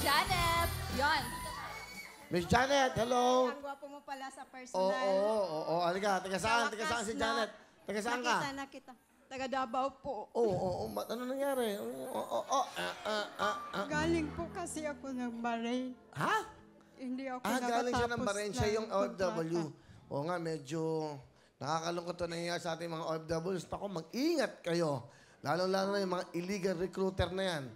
Janet. Yon. Miss Janet, hello. Ang gwapo mo pala sa Oo, personal. oo. Halika, taga saan? Taga saan si Janet? Taga saan ka? Nakita. Taga Davao po. Oo. Ano nangyari? Galing po kasi ako ng Bahrain. Ha? Hindi ako Galing siya ng nakatapos Bahrain. Siya yung OFW. kontrata. Oo nga, medyo nakakalungkot to nangyayari sa ating mga OFWs. Ako, mag-ingat kayo. Lalo-lalo na yung mga illegal recruiter na yan.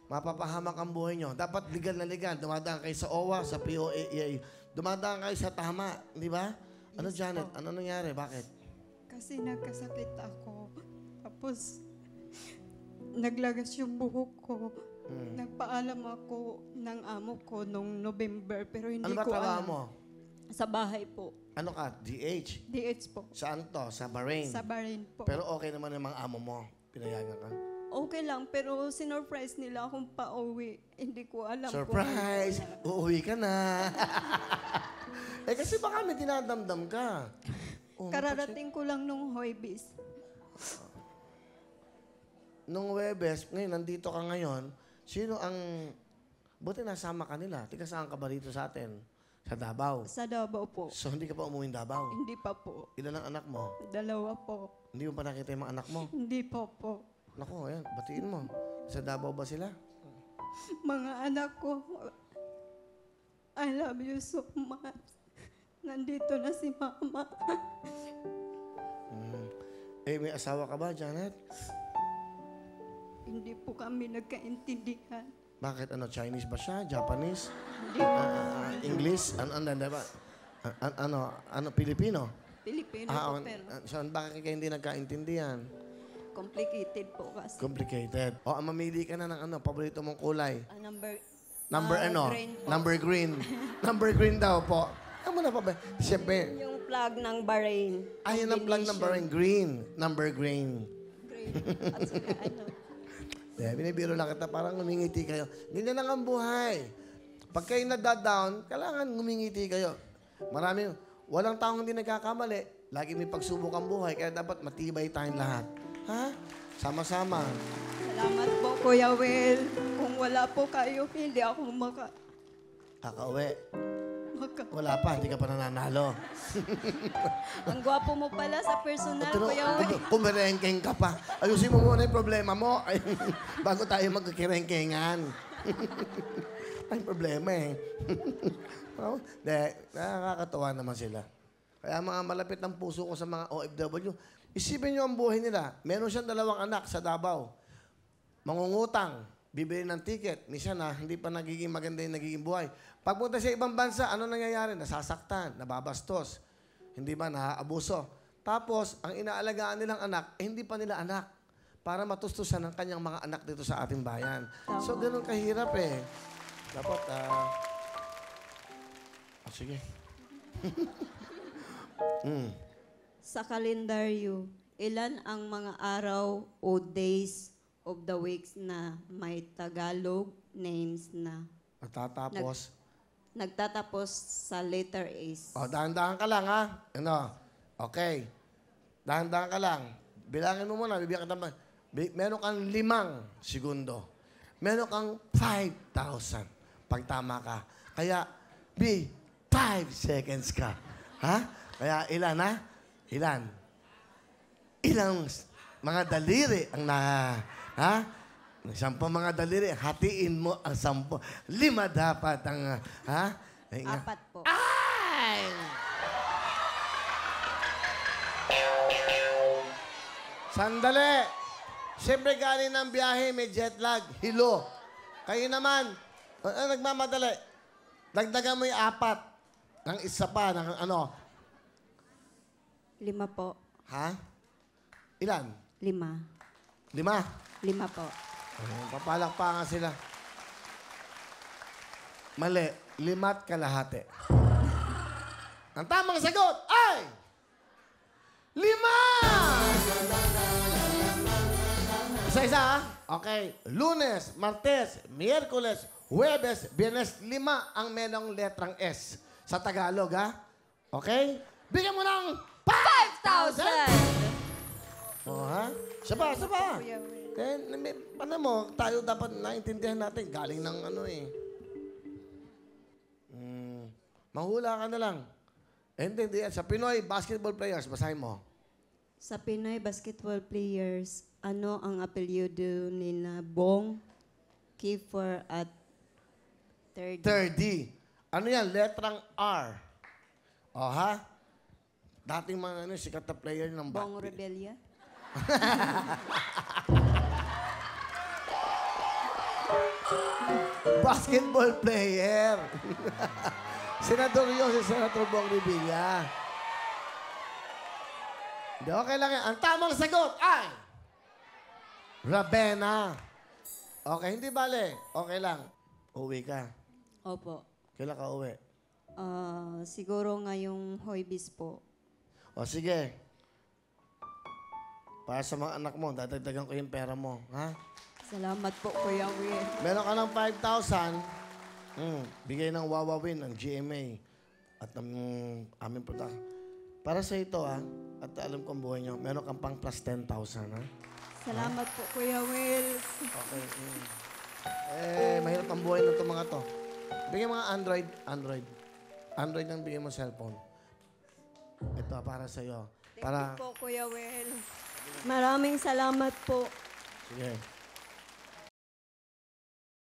Mapapahamak ang buhay nyo. Dapat legal na legal. Dumadaan kayo sa OWA, sa POAA. Dumadaan kayo sa tama. Di ba? Ano, Janet? Ano nangyari? Bakit? Kasi nagkasakit ako. Tapos, naglagas yung buhok ko. Nagpaalam ako ng amo ko nung November, pero hindi Ano ba ko trabaho alam. mo? Sa bahay po. Ano ka? DH? DH po. Saan to? Sa Bahrain? Sa Bahrain po. Pero okay naman yung mga amo mo. Pinayagan ka. Okay lang, pero sinurprise nila akong pauwi. Hindi ko alam Surprise! Uuwi ka na. Kasi baka may dinadamdam ka. Kararating ko lang nung Hoybis. Nung Webes, ngayon, nandito ka ngayon, sino ang... Buti nasama ka nila. Tika saan ka ba rito sa atin? Sa Davao. Sa Davao po. So, hindi ka pa umuwing Davao? Hindi pa po. Ilan ang anak mo? 2 po. Hindi mo pa nakita yung mga anak mo? Hindi pa po. Naku, ayan, batiin mo. Sa Davao ba sila? Mga anak ko, I love you so much. Nandito na si Mama. May asawa ka ba, Janet? Hindi po kami nagkaintindihan. Bakit? Ano, Chinese ba siya? Japanese? Hindi English? Ano, Pilipino? Pilipino po, pero So, bakit kayo hindi nagkaintindihan? complicated po kasi. Complicated. O, mamili ka na ng ano, paborito mong kulay. Number Green po. Number green. green Number green daw po. Ano na pa ba? Siyempre. Yung plug ng Bahrain. Ayun ang plug ng Bahrain. Green. Number green. Green. At saka ano. Binibiro lang kita, parang ngumingiti kayo. Ganyan lang ang buhay. Pag kayo nadadown, kailangan ngumingiti kayo. Walang taong hindi nagkakamali. Lagi may pagsubok ang buhay, kaya dapat matibay tayong lahat. Ha? Sama-sama. Salamat po, Kuya Will. Kung wala po kayo, hindi ako Kakauwi. Wala pa, hindi ka pa nananalo. Ang gwapo mo pala sa personal, Kuya Will. Kumirengkeng ka pa. Ayusin mo muna yung problema mo. Bago tayo magkakirengkengan. Ay, problema eh. Nakakatawa naman sila. Kaya mga malapit ng puso ko sa mga OFW, isipin nyo ang buhay nila. Meron siyang 2 anak sa Davao. Mangungutang, bibili ng ticket. Minsan na, hindi pa nagiging maganda yung nagiging buhay. Pagpunta sa ibang bansa, ano nangyayari? Nasasaktan, nababastos. Hindi ba? Naaabuso. Tapos, ang inaalagaan nilang anak, hindi pa nila anak. Para matustusan ang kanyang mga anak dito sa ating bayan. So, ganun kahirap eh. Dapat, sige. Sa kalendaryo, ilan ang mga araw o days of the weeks na may Tagalog names na nagtatapos sa letter S? Dahan-dahan ka lang, ha? Okay. Dahan-dahan ka lang. Bilangin mo muna, bibigyan ka naman. Meron kang 5 segundo. Meron kang 5,000 pag tama ka. Kaya, 5 seconds ka. Ha? Kaya ilan, ha? Ilan? Ilang mga daliri ang ha? 10 mga daliri, hatiin mo ang 10. 5 dapat ang, ha? 4 po. Ay! Sandali! Siyempre galing ng biyahe, may jet lag, hilo. Kayo naman, nagmamadali. Dagdagan mo yung 4. Ng isa pa, ng ano. 5 po. Ha? Ilan? 5. 5? 5 po. Papalakpakan sila. Mali. 5 kalahati. Ang tamang sagot ay 5! Isa-isa, ha? Okay. Lunes, Martes, Miyerkules, Huwebes, Biyernes, 5 ang menong letrang S. Sa Tagalog, ha? Okay? Bigyan mo ng 5,000! O, ha? Saba. Kuya Will. Paano mo, tayo dapat naintindihan natin. Galing ng ano eh. Mahula ka na lang. Hindi. Sa Pinoy basketball players, basahin mo. Sa Pinoy basketball players, ano ang apelyido nila Bong, Kiefer at 30. Ano yan? Letrang R. O, ha? Dating mga sikat na player ng Bong Rebella? Basketball player. Senador yun, si Senator Bong Revilla. Hindi, okay lang yan. Ang tamang sagot ay Ravenna. Okay, hindi bale. Okay lang. Uwi ka. Opo. Kailan ka uwi? Siguro ngayong Hoybis po. O sige. Para sa mga anak mo, dadagdagan ko yung pera mo. Ha? Salamat po, Kuya Will. Meron ka ng 5,000. Bigay ng Wawawin, ng GMA. At ng aming product. Para sa ito, ha? At alam ko ang buhay niyo, meron kang pang plus 10,000, ha? Salamat po, Kuya Will. Okay. Mahirap ang buhay ng mga to. Bigyan mga Android. Android ang bigyan mo cellphone. Ito, para sa'yo. Thank you po, Kuya Will. Maraming salamat po. Sige.